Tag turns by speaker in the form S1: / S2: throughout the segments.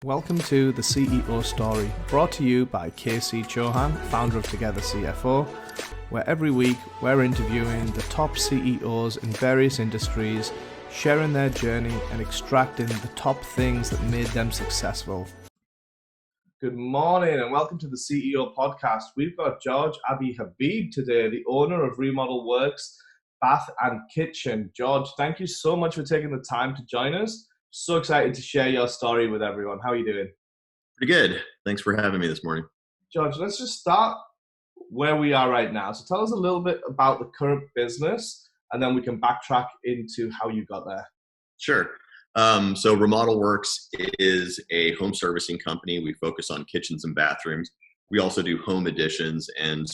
S1: Welcome to The CEO Story, brought to you by KC Chauhan, founder of Together CFO, where every week we're interviewing the top CEOs in various industries, sharing their journey and extracting the top things that made them successful. Good morning and welcome to the CEO podcast. We've got George Abi Habib today, the owner of Remodelworks Bath and Kitchen. George, thank you so much for taking the time to join us. So excited to share your story with everyone. How are you doing?
S2: Pretty good. Thanks for having me this morning.
S1: George, let's just start where we are right now. So tell us a little bit about the current business, and then we can backtrack into how you got there.
S2: Sure. So Remodelworks is a home servicing company. We focus on kitchens and bathrooms. We also do home additions, and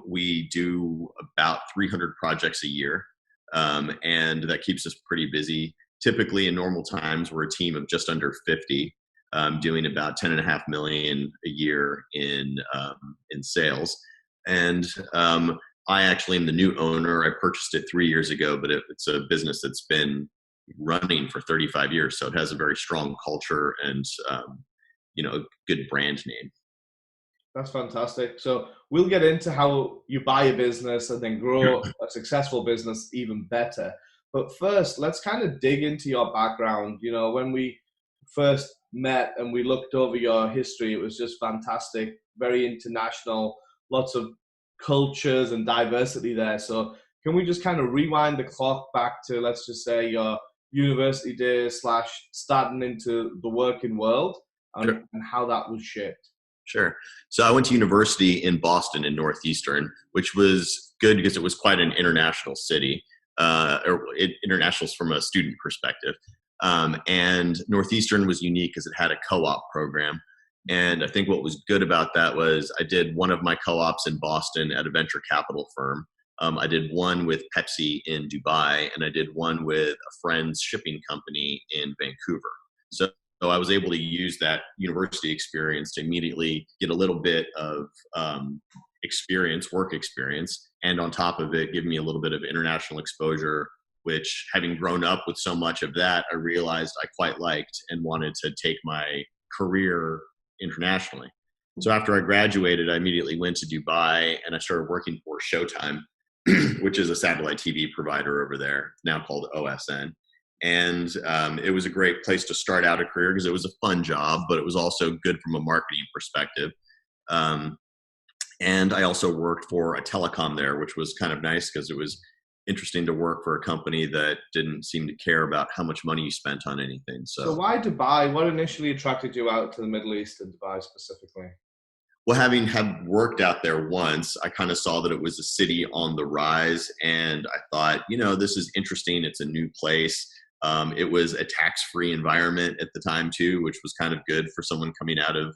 S2: we do about 300 projects a year, and that keeps us pretty busy. Typically, in normal times, we're a team of just under 50, doing about 10.5 million a year in sales. And I actually am the new owner. I purchased it 3 years ago, but it's a business that's been running for 35 years, so it has a very strong culture and a good brand name.
S1: That's fantastic. So we'll get into how you buy a business and then grow a successful business even better. But first, let's kind of dig into your background. You know, when we first met and we looked over your history, it was just fantastic, very international, lots of cultures and diversity there. So can we just kind of rewind the clock back to, let's just say, your university days / starting into the working world and how that was shaped?
S2: Sure. So I went to university in Boston in Northeastern, which was good because it was quite an international city. Internationals from a student perspective. And Northeastern was unique because it had a co-op program. And I think what was good about that was I did one of my co-ops in Boston at a venture capital firm. I did one with Pepsi in Dubai, and I did one with a friend's shipping company in Vancouver. So I was able to use that university experience to immediately get a little bit of work experience, and on top of it, give me a little bit of international exposure, which, having grown up with so much of that, I realized I quite liked and wanted to take my career internationally. So after I graduated, I immediately went to Dubai and I started working for Showtime, which is a satellite TV provider over there, now called OSN. And it was a great place to start out a career because it was a fun job, but it was also good from a marketing perspective. And I also worked for a telecom there, which was kind of nice because it was interesting to work for a company that didn't seem to care about how much money you spent on anything.
S1: So why Dubai? What initially attracted you out to the Middle East and Dubai specifically?
S2: Well, having worked out there once, I kind of saw that it was a city on the rise, and I thought, this is interesting. It's a new place. It was a tax-free environment at the time too, which was kind of good for someone coming out of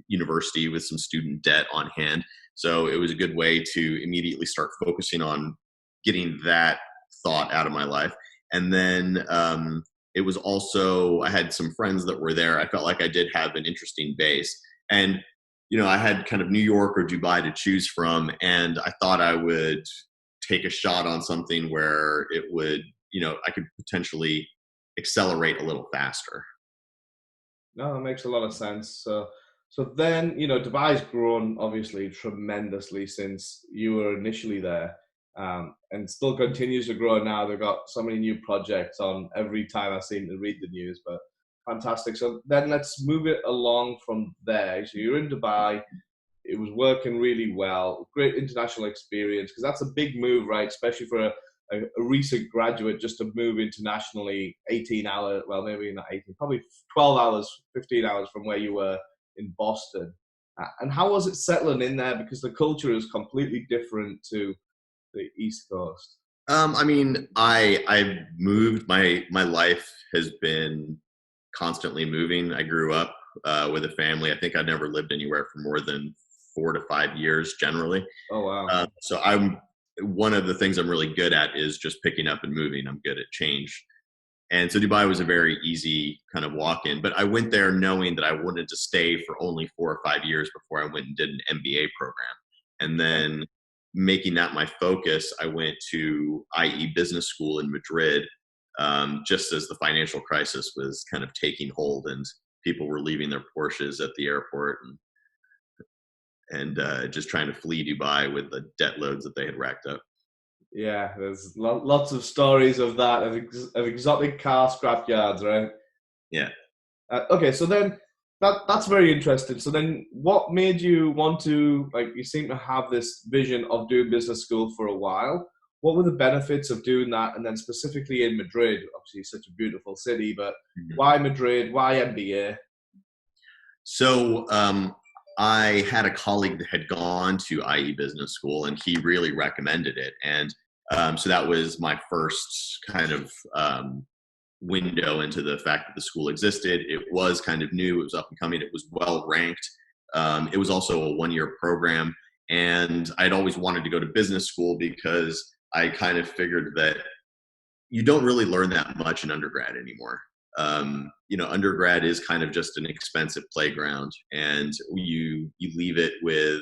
S2: university with some student debt on hand. So it was a good way to immediately start focusing on getting that thought out of my life. And then it was also, I had some friends that were there. I felt like I did have an interesting base. And, I had kind of New York or Dubai to choose from. And I thought I would take a shot on something where it would, I could potentially accelerate a little faster.
S1: No, that makes a lot of sense. So then, Dubai's grown obviously tremendously since you were initially there, and still continues to grow now. They've got so many new projects on every time I seem to read the news, but fantastic. So then let's move it along from there. So you're in Dubai. It was working really well. Great international experience, because that's a big move, right? Especially for a recent graduate, just to move internationally 18 hours, well, maybe not 18, probably 12 hours, 15 hours from where you were in Boston. And how was it settling in there? Because the culture is completely different to the East Coast.
S2: I've moved. My life has been constantly moving. I grew up with a family. I think I never lived anywhere for more than 4 to 5 years generally.
S1: Oh, wow.
S2: So one of the things I'm really good at is just picking up and moving. I'm good at change. And so Dubai was a very easy kind of walk-in. But I went there knowing that I wanted to stay for only 4 or 5 years before I went and did an MBA program. And then making that my focus, I went to IE Business School in Madrid just as the financial crisis was kind of taking hold and people were leaving their Porsches at the airport and just trying to flee Dubai with the debt loads that they had racked up.
S1: Yeah, there's lots of stories of that, of exotic car scrapyards, right?
S2: Yeah.
S1: Okay, so then that's very interesting. So then what made you want to, like, you seem to have this vision of doing business school for a while. What were the benefits of doing that? And then specifically in Madrid, obviously such a beautiful city, but why Madrid? Why MBA?
S2: So I had a colleague that had gone to IE Business School, and he really recommended it. And so that was my first kind of window into the fact that the school existed. It was kind of new. It was up and coming. It was well ranked. It was also a one-year program. And I'd always wanted to go to business school because I kind of figured that you don't really learn that much in undergrad anymore. Undergrad is kind of just an expensive playground, and you leave it with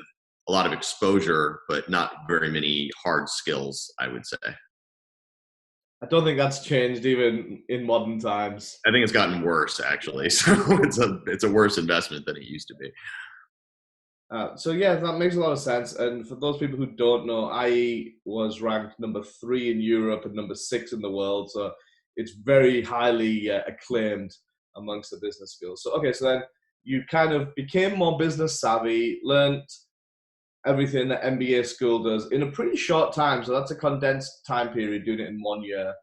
S2: a lot of exposure, but not very many hard skills, I would say.
S1: I don't think that's changed even in modern times.
S2: I think it's gotten worse, actually. So it's a worse investment than it used to be.
S1: So yeah, that makes a lot of sense. And for those people who don't know, IE was ranked number 3 in Europe and number 6 in the world. So it's very highly acclaimed amongst the business schools. So okay, so then you kind of became more business savvy, learned everything that MBA school does in a pretty short time. So that's a condensed time period, doing it in 1 year.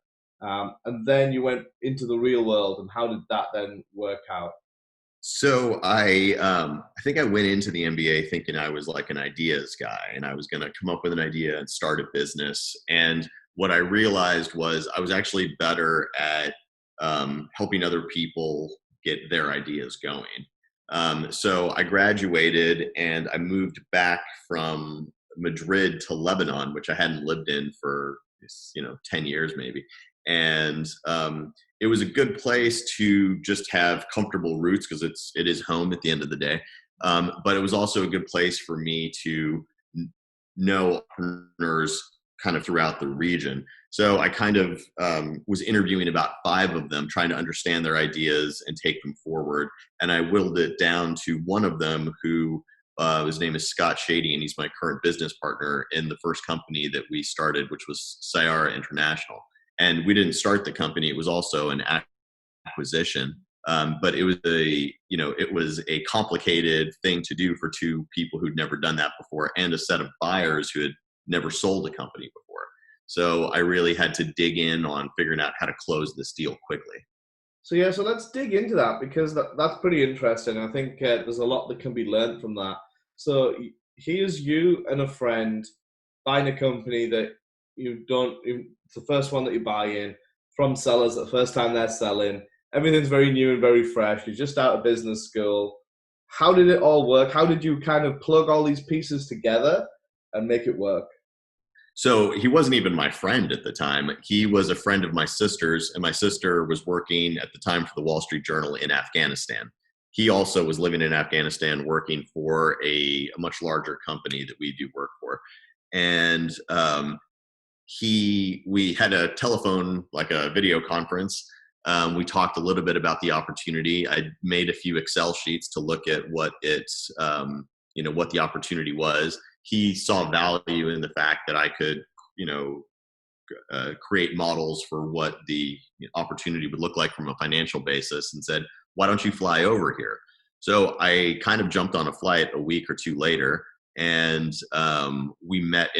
S1: And then you went into the real world. And how did that then work out?
S2: So I think I went into the MBA thinking I was like an ideas guy, and I was going to come up with an idea and start a business. And what I realized was I was actually better at helping other people get their ideas going. So I graduated and I moved back from Madrid to Lebanon, which I hadn't lived in for 10 years maybe. And it was a good place to just have comfortable roots because it is home at the end of the day. But it was also a good place for me to know entrepreneurs kind of throughout the region. So I kind of was interviewing about 5 of them, trying to understand their ideas and take them forward. And I whittled it down to one of them who his name is Scott Shady, and he's my current business partner in the first company that we started, which was Sayara International. And we didn't start the company; it was also an acquisition. But it was a complicated thing to do for 2 people who'd never done that before, and a set of buyers who had never sold a company before. So I really had to dig in on figuring out how to close this deal quickly.
S1: So yeah, so let's dig into that because that's pretty interesting. I think there's a lot that can be learned from that. So here's you and a friend buying a company that it's the first one that you buy in from sellers, the first time they're selling. Everything's very new and very fresh. You're just out of business school. How did it all work? How did you kind of plug all these pieces together and make it work?
S2: So he wasn't even my friend at the time. He was a friend of my sister's, and my sister was working at the time for the Wall Street Journal in Afghanistan. He also was living in Afghanistan working for a much larger company that we do work for. And we had a telephone, like a video conference. We talked a little bit about the opportunity. I made a few Excel sheets to look at what what the opportunity was. He saw value in the fact that I could, create models for what the opportunity would look like from a financial basis, and said, "Why don't you fly over here?" So I kind of jumped on a flight a week or 2 later, and we met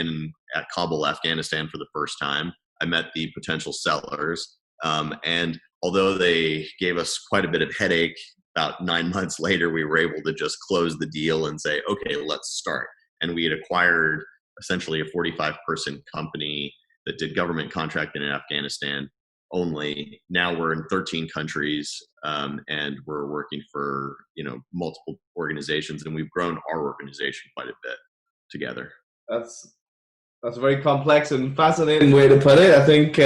S2: at Kabul, Afghanistan, for the first time. I met the potential sellers, and although they gave us quite a bit of headache, about 9 months later, we were able to just close the deal and say, "Okay, let's start." And we had acquired essentially a 45-person company that did government contracting in Afghanistan only. Now we're in 13 countries, and we're working for multiple organizations, and we've grown our organization quite a bit together.
S1: That's a very complex and fascinating way to put it. I think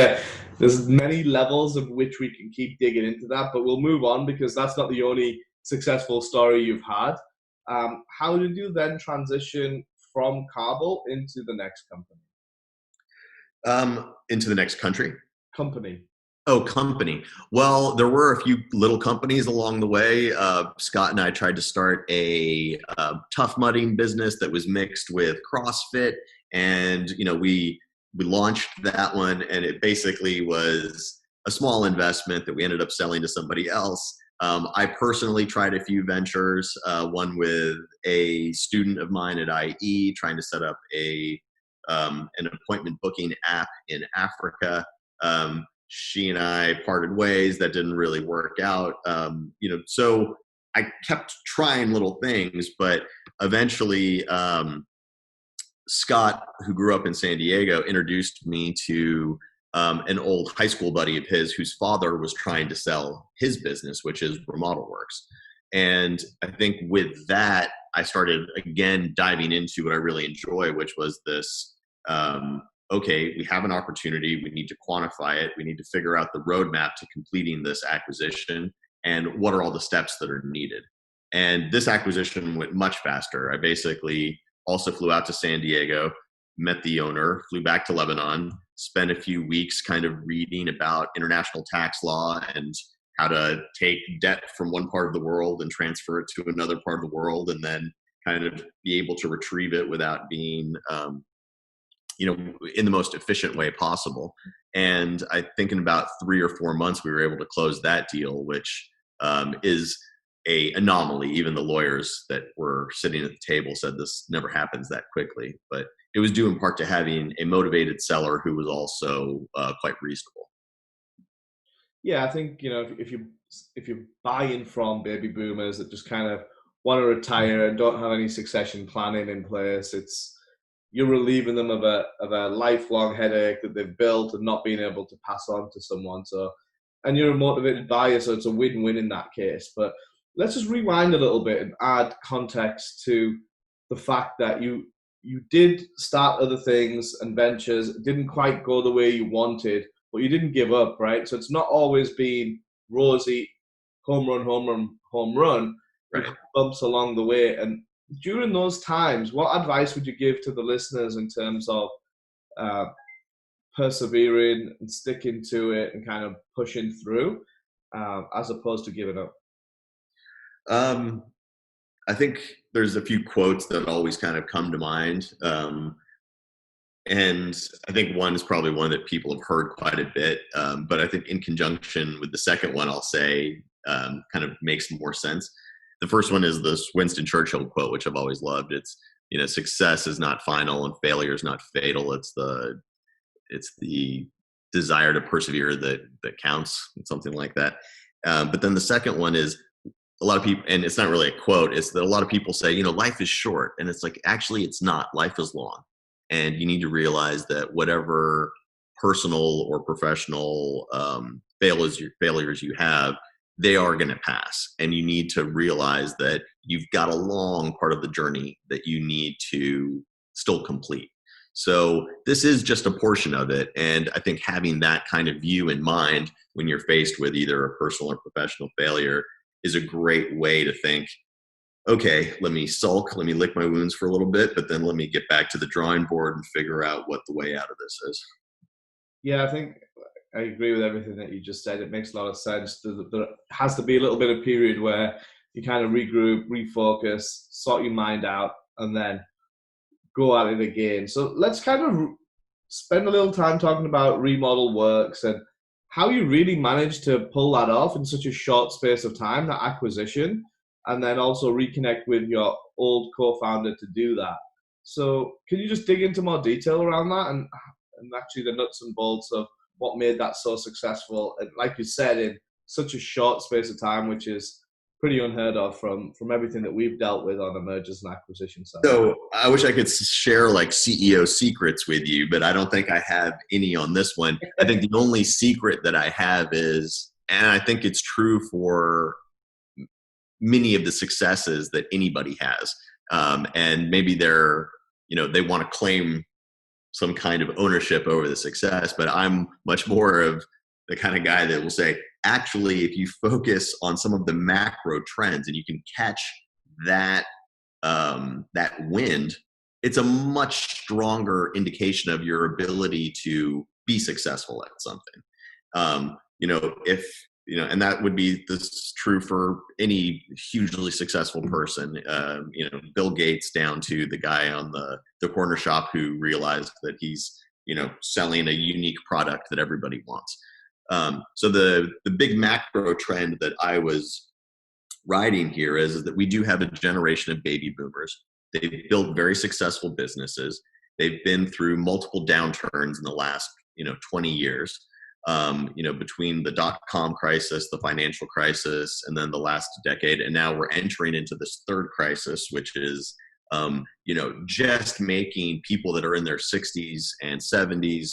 S1: there's many levels of which we can keep digging into that, but we'll move on because that's not the only successful story you've had. How did you then transition from Kabul into the next company?
S2: Into the next country?
S1: Company.
S2: Oh, company. Well, there were a few little companies along the way. Scott and I tried to start a tough mudding business that was mixed with CrossFit, and we launched that one, and it basically was a small investment that we ended up selling to somebody else. I personally tried a few ventures. One with a student of mine at IE, trying to set up an appointment booking app in Africa. She and I parted ways. That didn't really work out. So I kept trying little things, but eventually Scott, who grew up in San Diego, introduced me to an old high school buddy of his whose father was trying to sell his business, which is Remodelworks. And I think with that, I started again diving into what I really enjoy, which was this okay, we have an opportunity. We need to quantify it. We need to figure out the roadmap to completing this acquisition and what are all the steps that are needed. And this acquisition went much faster. I basically also flew out to San Diego, met the owner, flew back to Lebanon, spent a few weeks kind of reading about international tax law and how to take debt from one part of the world and transfer it to another part of the world, and then kind of be able to retrieve it without being in the most efficient way possible. And I think in about 3 or 4 months, we were able to close that deal, which is a anomaly. Even the lawyers that were sitting at the table said this never happens that quickly, but it was due in part to having a motivated seller who was also quite reasonable.
S1: Yeah, I think if you're buying from baby boomers that just kind of want to retire and don't have any succession planning in place, you're relieving them of a lifelong headache that they've built and not being able to pass on to someone. So, and you're a motivated buyer, so it's a win-win in that case. But let's just rewind a little bit and add context to the fact that you did start other things and ventures. It didn't quite go the way you wanted, but you didn't give up, right? So it's not always been rosy, home run, home run, home run.
S2: Right.
S1: You've had bumps along the way. And during those times, what advice would you give to the listeners in terms of persevering and sticking to it and kind of pushing through, as opposed to giving up?
S2: I think there's a few quotes that always kind of come to mind. And I think one is probably one that people have heard quite a bit. But I think in conjunction with the second one, I'll say kind of makes more sense. The first one is this Winston Churchill quote, which I've always loved. It's, success is not final and failure is not fatal. It's the desire to persevere that counts, something like that. But then the second one is, a lot of people, and it's not really a quote, it's that a lot of people say, life is short. And it's like, actually, it's not. Life is long. And you need to realize that whatever personal or professional failures you have, they are going to pass. And you need to realize that you've got a long part of the journey that you need to still complete. So this is just a portion of it. And I think having that kind of view in mind when you're faced with either a personal or professional failure is a great way to think, okay, let me sulk, let me lick my wounds for a little bit, but then let me get back to the drawing board and figure out what the way out of this is.
S1: Yeah, I think I agree with everything that you just said. It makes a lot of sense. There has to be a little bit of period where you kind of regroup, refocus, sort your mind out, and then go at it again. So let's kind of spend a little time talking about Remodelworks and how you really managed to pull that off in such a short space of time, that acquisition, and then also reconnect with your old co-founder to do that. So can you just dig into more detail around that and actually the nuts and bolts of what made that so successful? And like you said, in such a short space of time, which is pretty unheard of from everything that we've dealt with on the mergers and acquisition side.
S2: So I wish I could share like CEO secrets with you, but I don't think I have any on this one. I think the only secret that I have is, and I think it's true for many of the successes that anybody has, and maybe they want to claim some kind of ownership over the success, but I'm much more of the kind of guy that will say, actually, if you focus on some of the macro trends and you can catch that wind, it's a much stronger indication of your ability to be successful at something. if and that would be this true for any hugely successful person, Bill Gates down to the guy on the corner shop who realized that he's selling a unique product that everybody wants. So the big macro trend that I was riding here is that we do have a generation of baby boomers. They've built very successful businesses. They've been through multiple downturns in the last 20 years. Between the dot-com crisis, the financial crisis, and then the last decade, and now we're entering into this third crisis, which is just making people that are in their 60s and 70s,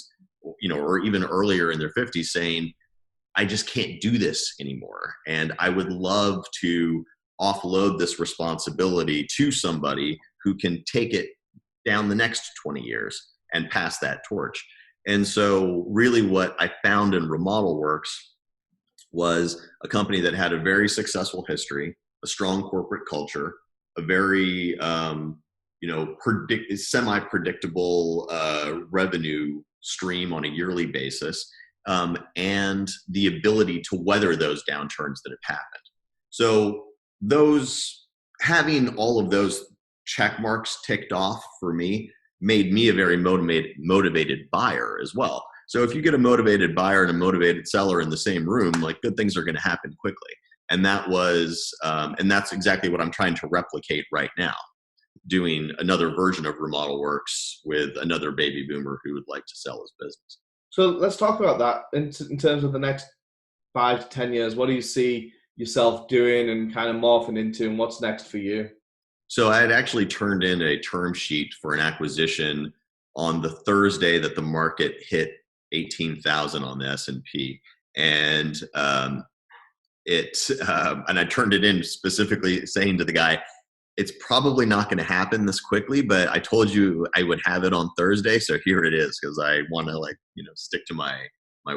S2: or even earlier in their 50s, saying, I just can't do this anymore. And I would love to offload this responsibility to somebody who can take it down the next 20 years and pass that torch. And so really what I found in Remodelworks was a company that had a very successful history, a strong corporate culture, a very semi-predictable revenue stream on a yearly basis, and the ability to weather those downturns that have happened. So having all of those check marks ticked off for me made me a very motivated buyer as well. So if you get a motivated buyer and a motivated seller in the same room, like, good things are going to happen quickly. And that's exactly what I'm trying to replicate right now, doing another version of Remodelworks with another baby boomer who would like to sell his business.
S1: So let's talk about that in terms of the next 5 to 10 years. What do you see yourself doing and kind of morphing into, and what's next for you?
S2: So I had actually turned in a term sheet for an acquisition on the Thursday that the market hit 18,000 on the S&P, and I turned it in specifically saying to the guy, it's probably not going to happen this quickly, but I told you I would have it on Thursday, so here it is, because I want to stick to my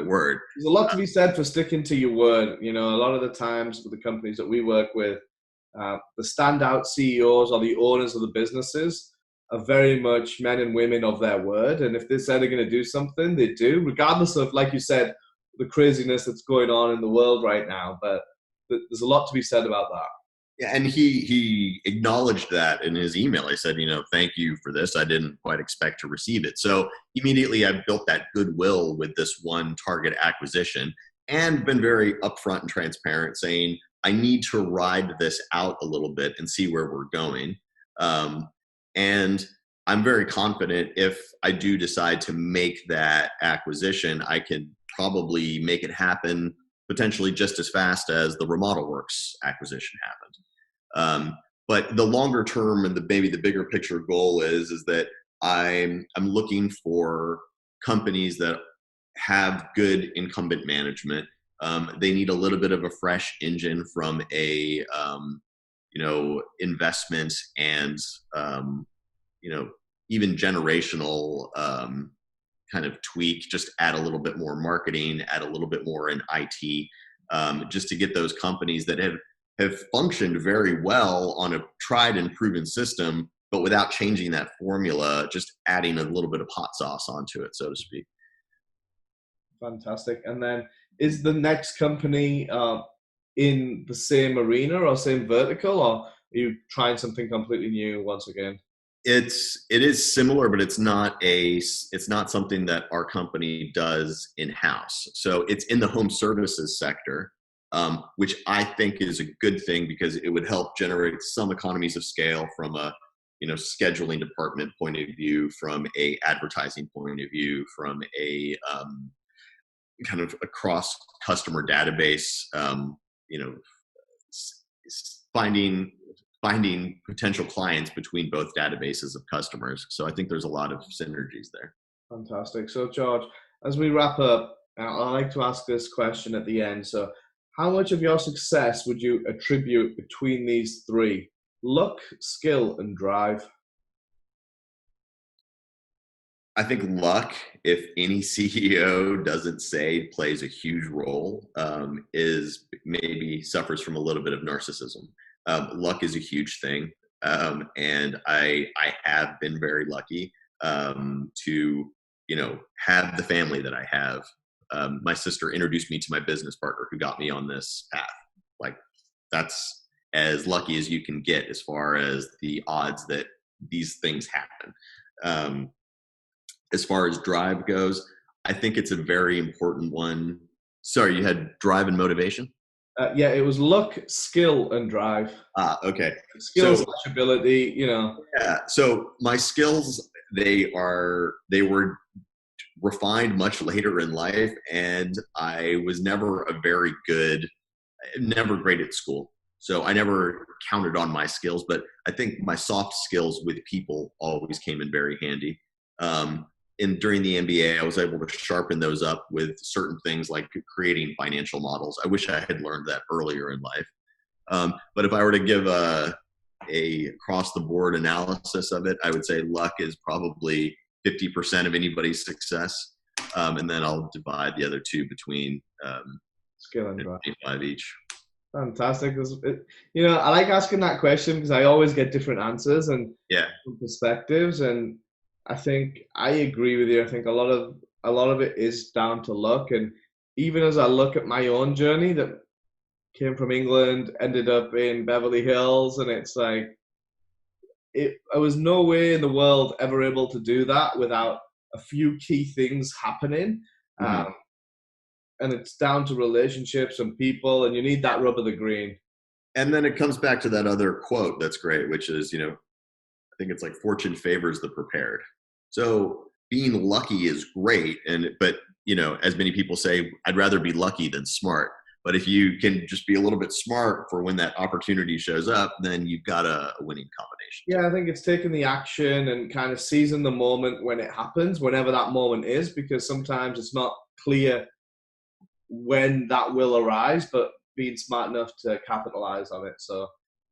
S2: word.
S1: There's a lot to be said for sticking to your word. A lot of the times with the companies that we work with, the standout CEOs or the owners of the businesses are very much men and women of their word. And if they say they're going to do something, they do, regardless of, like you said, the craziness that's going on in the world right now. But there's a lot to be said about that.
S2: Yeah, and he acknowledged that in his email. He said, thank you for this. I didn't quite expect to receive it. So immediately I built that goodwill with this one target acquisition, and been very upfront and transparent, saying, I need to ride this out a little bit and see where we're going. And I'm very confident if I do decide to make that acquisition, I can probably make it happen potentially just as fast as the Remodelworks acquisition happened. But the longer term and maybe the bigger picture goal is that I'm looking for companies that have good incumbent management. They need a little bit of a fresh engine from a investment and even generational kind of tweak. Just add a little bit more marketing, add a little bit more in IT, just to get those companies that have functioned very well on a tried and proven system, but without changing that formula, just adding a little bit of hot sauce onto it, so to speak.
S1: Fantastic. And then, is the next company in the same arena or same vertical, or are you trying something completely new once again?
S2: It is similar, but it's not something that our company does in-house. So it's in the home services sector, which I think is a good thing, because it would help generate some economies of scale from a scheduling department point of view, from a advertising point of view, from a kind of across customer database, finding potential clients between both databases of customers. So I think there's a lot of synergies there.
S1: Fantastic. So George, as we wrap up, I like to ask this question at the end. So how much of your success would you attribute between these three: luck, skill, and drive?
S2: I think luck, if any CEO doesn't say plays a huge role, is maybe suffers from a little bit of narcissism. Luck is a huge thing, and I have been very lucky to have the family that I have, my sister introduced me to my business partner who got me on this path. Like, that's as lucky as you can get as far as the odds that these things happen. As far as drive goes, I think it's a very important one. Sorry, you had drive and motivation?
S1: Yeah, it was luck, skill, and drive.
S2: Okay.
S1: Skills,
S2: So,
S1: ability, you know.
S2: yeah. So my skills, they were refined much later in life, and I was never never great at school. So I never counted on my skills, but I think my soft skills with people always came in very handy. And during the MBA, I was able to sharpen those up with certain things like creating financial models. I wish I had learned that earlier in life. But if I were to give a across the board analysis of it, I would say luck is probably 50% of anybody's success. And then I'll divide the other two between
S1: Skill and drive.
S2: 25 each.
S1: Fantastic. You know, I like asking that question because I always get different answers and perspectives, and I think I agree with you. I think a lot of it is down to luck, and even as I look at my own journey that came from England, ended up in Beverly Hills, and it's like I was no way in the world ever able to do that without a few key things happening.
S2: Mm-hmm.
S1: And it's down to relationships and people, and you need that rub of the green.
S2: And then it comes back to that other quote that's great, which is, I think it's like fortune favors the prepared. So being lucky is great. But as many people say, I'd rather be lucky than smart. But if you can just be a little bit smart for when that opportunity shows up, then you've got a winning combination.
S1: Yeah, I think it's taking the action and kind of seizing the moment when it happens, whenever that moment is, because sometimes it's not clear when that will arise, but being smart enough to capitalize on it. So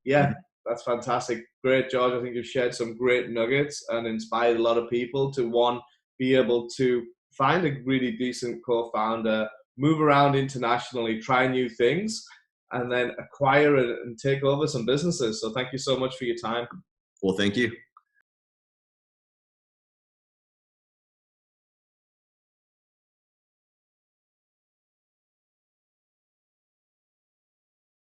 S1: yeah, that's fantastic. Great, George. I think you've shared some great nuggets and inspired a lot of people to, one, be able to find a really decent co-founder, move around internationally, try new things, and then acquire and take over some businesses. So thank you so much for your time.
S2: Well, thank you.